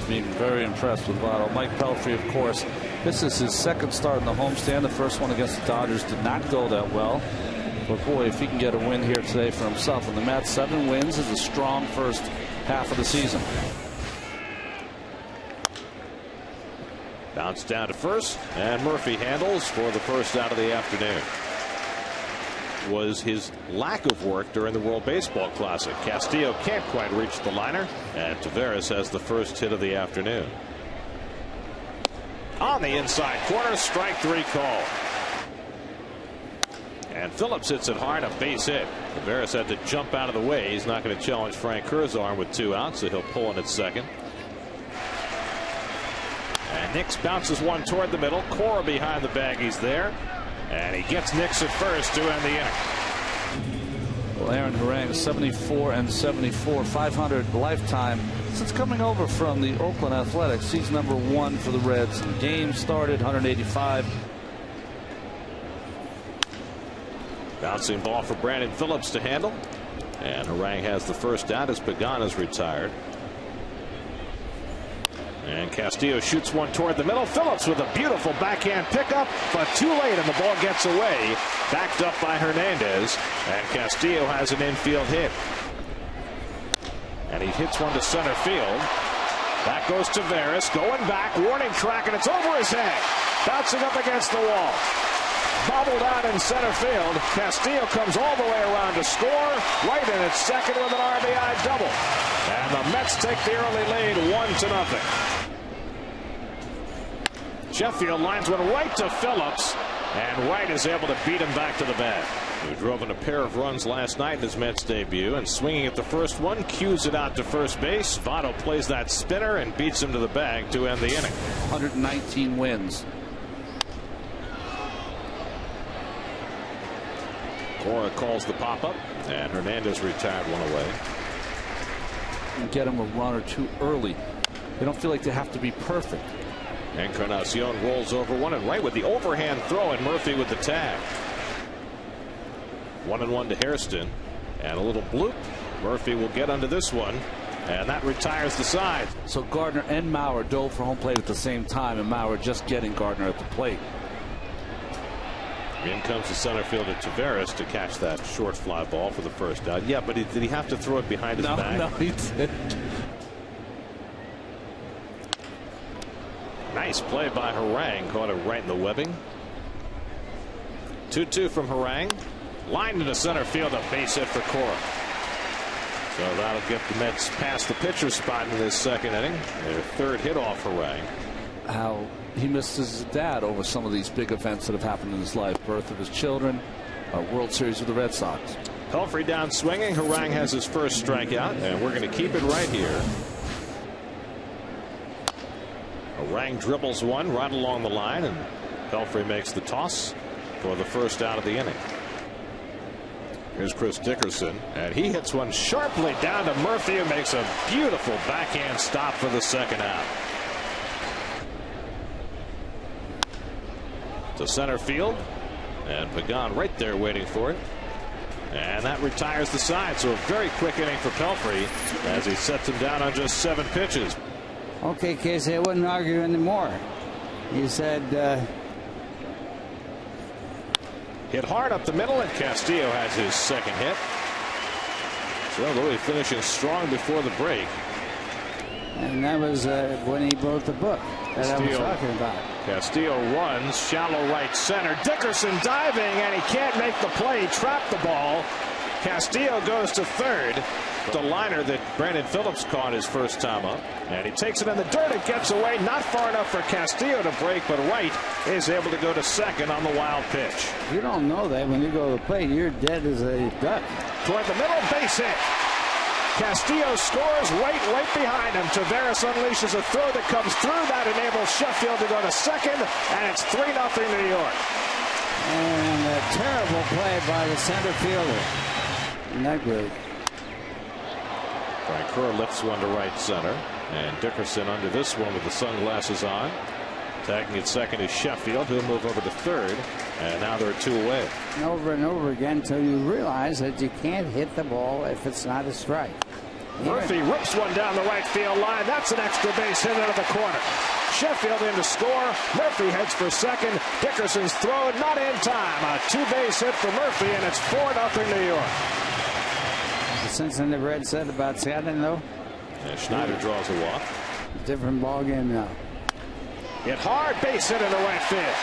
being very impressed with Votto. Mike Pelfrey, of course, this is his second start in the homestand. The first one against the Dodgers did not go that well. But boy, if he can get a win here today for himself and the Mets, 7 wins is a strong first half of the season. Bounce down to first, and Murphy handles for the first out of the afternoon. Was his lack of work during the World Baseball Classic. Castillo can't quite reach the liner, and Taveras has the first hit of the afternoon. On the inside corner, strike 3 call. And Phillips hits it hard, a base hit. Taveras had to jump out of the way. He's not going to challenge Frank Kurzarm with 2 outs, so he'll pull in at second. And Nix bounces one toward the middle. Cora behind the bag. He's there. And he gets Nix at first to end the inning. Well, Aaron Harang, 74 and 74, 500 lifetime since coming over from the Oakland Athletics. He's number 1 for the Reds. The game started 185. Bouncing ball for Brandon Phillips to handle. And Harang has the first out as Pagan is retired. And Castillo shoots one toward the middle. Phillips with a beautiful backhand pickup, but too late, and the ball gets away. Backed up by Hernandez, and Castillo has an infield hit. And he hits one to center field. That goes to Taveras, going back, warning track, and it's over his head. Bouncing up against the wall. Bobbled out in center field. Castillo comes all the way around to score. Right in at second with an RBI double. And the Mets take the early lead 1-0. Sheffield lines one right to Phillips, and White is able to beat him back to the bag. He drove in a pair of runs last night in his Mets debut, and swinging at the first one, cues it out to first base. Votto plays that spinner and beats him to the bag to end the inning. 119 wins. Cora calls the pop-up, and Hernandez retired one away. Get him a run or 2 early. They don't feel like they have to be perfect. Encarnacion rolls over one and right with the overhand throw, and Murphy with the tag. 1-1 to Hairston, and a little bloop. Murphy will get under this one, and that retires the side. So Gardner and Mauer dove for home plate at the same time, and Mauer just getting Gardner at the plate. In comes the center fielder Taveras to catch that short fly ball for the first out. Yeah, but did he have to throw it behind his back? No, he didn't. Nice play by Harang. Caught it right in the webbing. 2-2 from Harang. Lined into center field, a base hit for Cora. So that'll get the Mets past the pitcher spot in this second inning. Their third hit off Harang. How he missed his dad over some of these big events that have happened in his life. Birth of his children, a World Series with the Red Sox. Pelfrey down swinging. Harang has his first strikeout, and we're going to keep it right here. Harang dribbles one right along the line, and Pelfrey makes the toss for the first out of the inning. Here's Chris Dickerson, and he hits one sharply down to Murphy, who makes a beautiful backhand stop for the second out. To center field, and Pagan right there waiting for it, and that retires the side. So a very quick inning for Pelfrey as he sets him down on just 7 pitches. Okay, Casey, I wouldn't argue anymore. He said hit hard up the middle, and Castillo has his second hit. So Louis finishing strong before the break. And that was when he wrote the book that I was talking about. Castillo runs shallow right center. Dickerson diving, and he can't make the play. He trapped the ball. Castillo goes to third. The liner that Brandon Phillips caught his first time up, and he takes it in the dirt. It gets away, not far enough for Castillo to break, but White is able to go to second on the wild pitch. You don't know that when you go to the plate, you're dead as a duck. Toward the middle, base hit. Castillo scores. White right behind him. Taveras unleashes a throw that comes through. That enables Sheffield to go to second, and it's 3-0 New York. And a terrible play by the center fielder. Isn't that great? Frank Kerr lifts one to right center, and Dickerson under this one with the sunglasses on. Tagging at second is Sheffield, who'll move over to third, and now they're 2 away. And over again until you realize that you can't hit the ball if it's not a strike. Murphy rips one down the right field line. That's an extra base hit into the corner. Sheffield in to score. Murphy heads for second. Dickerson's throw not in time. A two-base hit for Murphy, and it's 4-0 New York. The Cincinnati Reds said about Seattle, though. And Schneider draws a walk. Different ball game now. Hit hard, base hit into right field.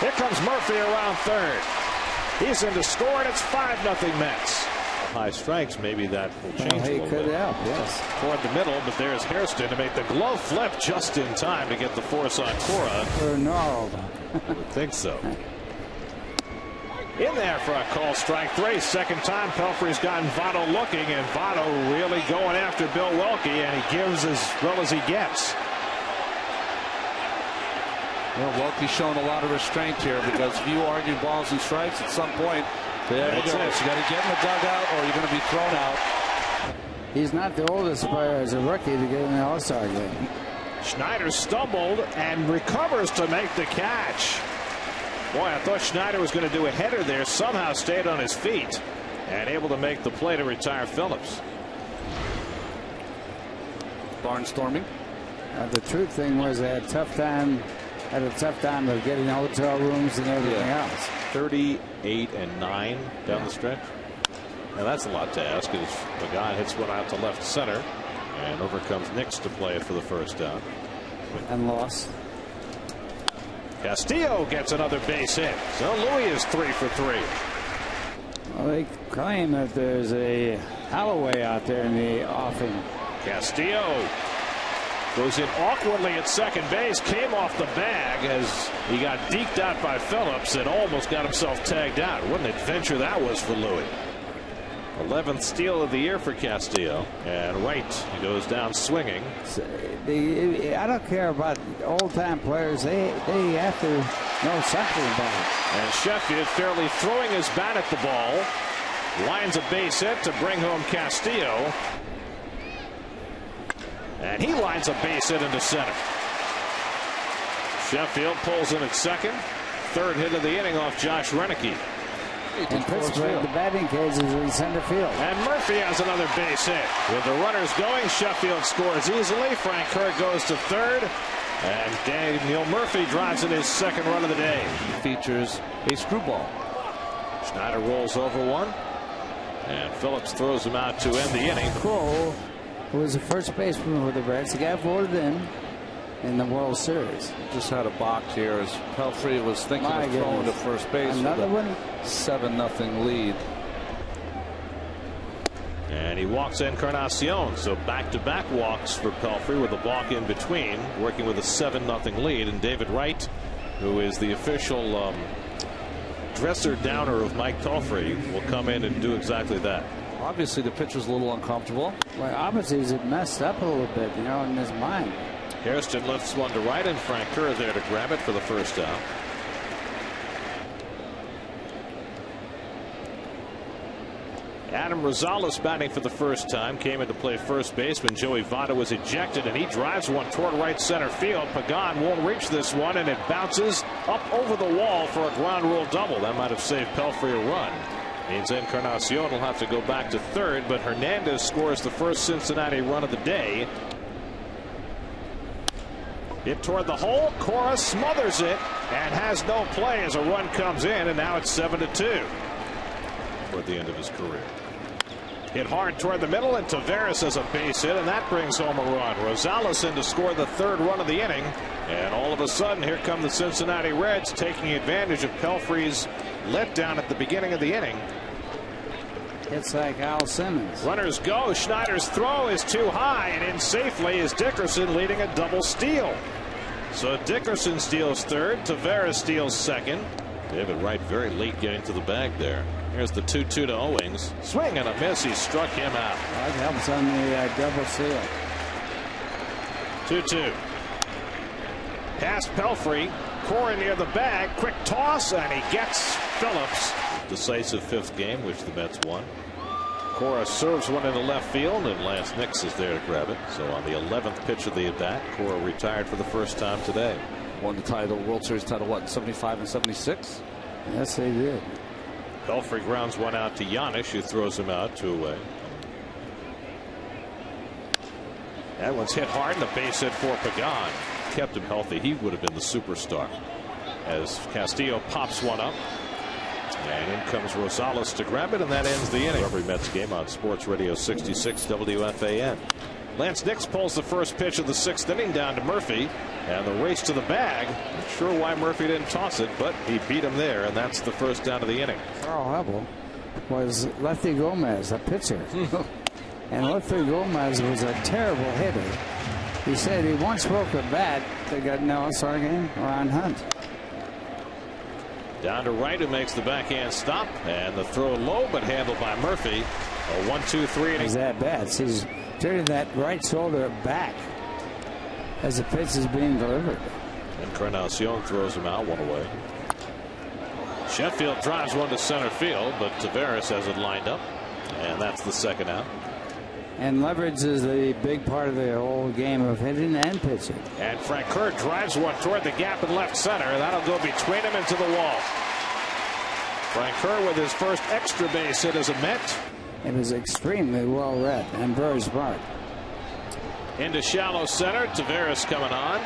Here comes Murphy around third. He's in to score, and it's 5-0 Mets. High strikes, maybe that will change a little could bit. help, yes. Toward the middle, but there's Hairston to make the glove flip just in time to get the force on Cora. For Gnarled. I would think so. In there for a call, strike three. Second time Pelfrey's gotten Votto looking, and Votto really going after Bill Welke, and he gives as well as he gets. Well, Welke's showing a lot of restraint here, because if you argue balls and strikes at some point, there it is. You got to get in the dugout or you're going to be thrown out. He's not the oldest player as a rookie to get in the All-Star game. Schneider stumbled and recovers to make the catch. Boy, I thought Schneider was going to do a header there. Somehow stayed on his feet and able to make the play to retire Phillips. Barnstorming. The true thing was they had a tough time of getting hotel rooms and everything else. 38-9 down the stretch. Now that's a lot to ask, as the guy hits one out to left center, and over comes Nix to play it for the first down. And lost. Castillo gets another base hit. So Louis is 3 for 3. Well, they claim that there's a Holloway out there in the offing. Castillo goes in awkwardly at second base, came off the bag as he got deked out by Phillips and almost got himself tagged out. What an adventure that was for Louis. 11th steal of the year for Castillo, and right, he goes down swinging. I don't care about old-time players. They have to know something about it. And Sheffield fairly throwing his bat at the ball. Lines a base hit to bring home Castillo. And he lines a base hit into center. Sheffield pulls in at second. Third hit of the inning off Josh Renicky. In Pittsburgh, the batting cage is in center field. And Murphy has another base hit. With the runners going, Sheffield scores easily. Frank Kirk goes to third. And Daniel Murphy drives in his second run of the day. Features a screwball. Schneider rolls over one. And Phillips throws him out to end the inning. Crow, who was the first baseman for the Reds, he got voted in the World Series. Just had a box here as Pelfrey was thinking of throwing to first base. Another one. 7-0 lead. And he walks Encarnacion, so back-to-back walks for Pelfrey with a walk in between, working with a 7-0 lead. And David Wright, who is the official dresser downer of Mike Pelfrey, will come in and do exactly that. Obviously the pitcher's a little uncomfortable. Well, obviously he's messed up a little bit, you know, in his mind. Hairston lifts one to right, and Frank Kerr there to grab it for the first down. Adam Rosales batting for the first time, came in to play first base when Joey Votto was ejected, and he drives one toward right center field. Pagan won't reach this one, and it bounces up over the wall for a ground rule double. That might have saved Pelfrey a run. Means Encarnacion will have to go back to third, but Hernandez scores the first Cincinnati run of the day. Hit toward the hole. Cora smothers it and has no play as a run comes in, and now it's 7-2 toward the end of his career. Hit hard toward the middle, and Taveras has a base hit, and that brings home a run. Rosales in to score the third run of the inning, and all of a sudden here come the Cincinnati Reds taking advantage of Pelfrey's letdown at the beginning of the inning. It's like Al Simmons. Runners go. Schneider's throw is too high, and in safely is Dickerson, leading a double steal. So Dickerson steals third. Taveras steals second. David Wright very late getting to the bag there. Here's the 2-2 to Owings. Swing and a miss. He struck him out. That helps on the double steal. 2-2. Past Pelfrey. Cora near the bag. Quick toss, and he gets Phillips. Decisive fifth game, which the Mets won. Cora serves one into left field, and Lance Nix is there to grab it. So on the 11th pitch of the at bat, Cora retired for the first time today. Won the title, World Series title, what, 75 and 76? Yes, they did. Pelfrey grounds one out to Giannis, who throws him out 2 away. That one's hit hard, and a base hit for Pagan. Kept him healthy. He would have been the superstar. As Castillo pops one up. And in comes Rosales to grab it, and that ends the inning. Every Mets game on Sports Radio 66 WFAN. Lance Nix pulls the first pitch of the 6th inning down to Murphy, and the race to the bag. Not sure why Murphy didn't toss it, but he beat him there, and that's the first down of the inning. Carl Hubble was Lefty Gomez, a pitcher. And Lefty Gomez was a terrible hitter. He said he once broke a bat. They got Ron Hunt. Down to right, who makes the backhand stop, and the throw low, but handled by Murphy. A 1-2-3 inning. He's that bad. He's turning that right shoulder back as the pitch is being delivered. Encarnacion throws him out, one away. Sheffield drives one to center field, but Taveras has it lined up, and that's the second out. And leverage is the big part of the whole game of hitting and pitching. And Frank Kerr drives one toward the gap in left center. That'll go between him into the wall. Frank Kerr with his first extra base hit as a Met. It was extremely well read and very smart. Into shallow center. Taveras coming on.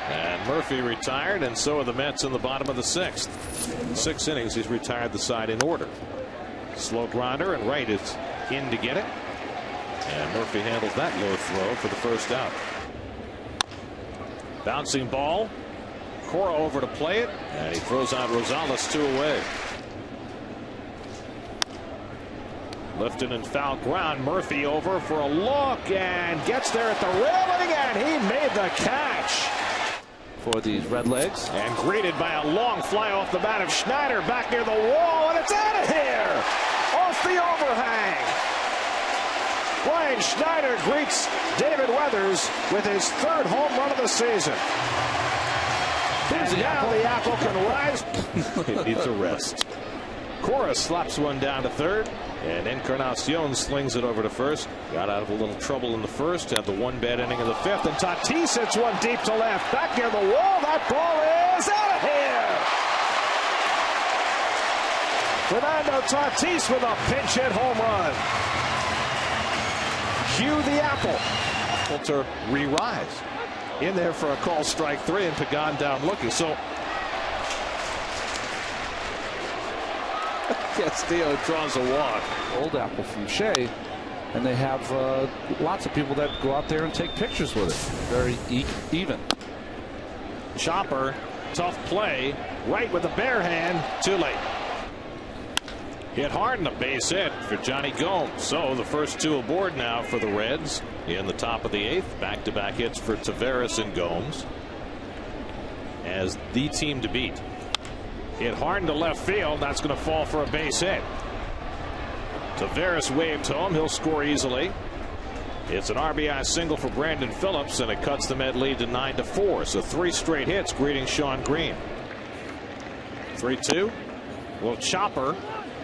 And Murphy retired, and so are the Mets in the bottom of the 6th. In 6 innings, he's retired the side in order. Slow grounder, and right is in to get it. And Murphy handles that low throw for the first out. Bouncing ball. Cora over to play it, and he throws out Rosales 2 away. Lifted in foul ground. Murphy over for a look and gets there at the railing, and he made the catch. For these Redlegs. And greeted by a long fly off the bat of Schneider back near the wall, and it's out of here. Off the overhang. Brian Schneider greets David Weathers with his 3rd home run of the season. And now the Apple can rise. It needs a rest. Cora slaps one down to 3rd, and Encarnacion slings it over to 1st. Got out of a little trouble in the 1st, had the 1 bad inning of the 5th, and Tatis hits one deep to left. Back near the wall. That ball is out of here. Fernando Tatis with a pinch hit home run. Cue the Apple to re-rise. In there for a call strike 3, and Pagan down looking. So Castillo draws a walk. Old Apple from Shea, and they have lots of people that go out there and take pictures with it. Very even. Chopper, tough play, right with the bare hand, too late. Hit hard and a base hit for Johnny Gomes. So the first 2 aboard now for the Reds in the top of the 8th. Back-to-back hits for Taveras and Gomes as the team to beat. Hit hard into left field. That's going to fall for a base hit. Taveras waved home. He'll score easily. It's an RBI single for Brandon Phillips, and it cuts the Met lead to 9-4. So 3 straight hits greeting Sean Green. 3-2. Well, Chopper.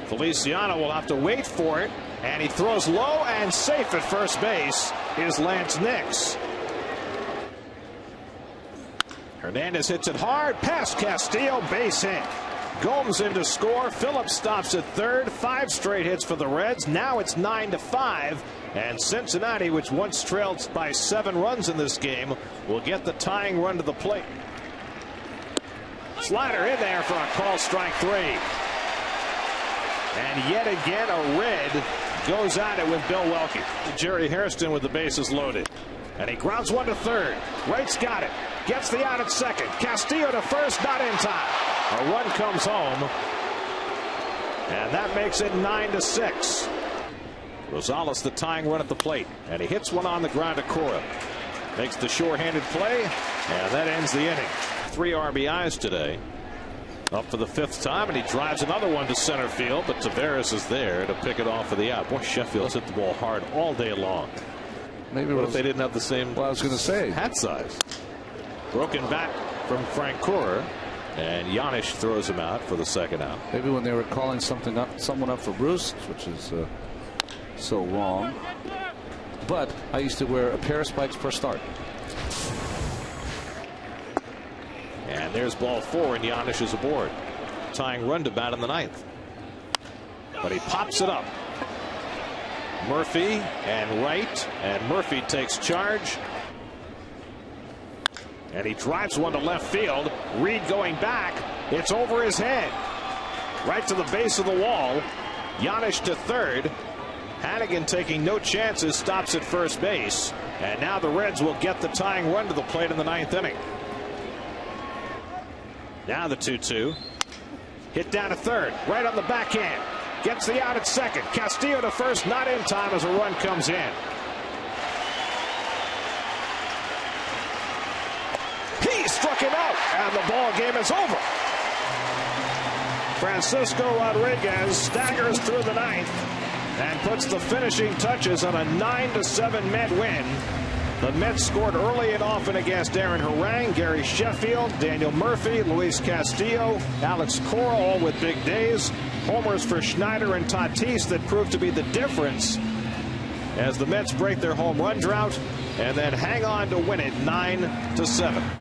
Feliciano will have to wait for it, and he throws low, and safe at first base is Lance Nix. Hernandez hits it hard past Castillo, base hit. Gomes in to score. Phillips stops at 3rd. 5 straight hits for the Reds. Now it's 9-5, and Cincinnati, which once trailed by 7 runs in this game, will get the tying run to the plate. Slider in there for a call strike 3. And yet again, a Red goes at it with Bill Welke. Jerry Hairston with the bases loaded. And he grounds one to 3rd. Wright's got it. Gets the out at 2nd. Castillo to 1st, not in time. A run comes home. And that makes it 9-6. Rosales the tying run at the plate. And he hits one on the ground to Cora. Makes the sure-handed play. And that ends the inning. 3 RBIs today. Up for the 5th time, and he drives another one to center field, but Taveras is there to pick it off for the out. Boy, Sheffield's hit the ball hard all day long. Maybe what if they didn't have the same I was going to say hat size? Broken bat from Frank Cora, and Giannis throws him out for the 2nd out. Maybe when they were calling someone up for Bruce, which is so wrong. But I used to wear a pair of spikes per start. And there's ball 4, and Giannis is aboard. Tying run to bat in the 9th. But he pops it up. Murphy and Wright, and Murphy takes charge. And he drives one to left field. Reed going back. It's over his head. Right to the base of the wall. Yanish to third. Hannigan taking no chances, stops at first base. And now the Reds will get the tying run to the plate in the 9th inning. Now the 2-2. Hit down to third. Right on the backhand. Gets the out at second. Castillo to first. Not in time as a run comes in. He struck him out. And the ball game is over. Francisco Rodriguez staggers through the 9th and puts the finishing touches on a 9-7 Met win. The Mets scored early and often against Aaron Harang, Gary Sheffield, Daniel Murphy, Luis Castillo, Alex Cora, all with big days. Homers for Schneider and Tatis that proved to be the difference as the Mets break their home run drought and then hang on to win it 9-7.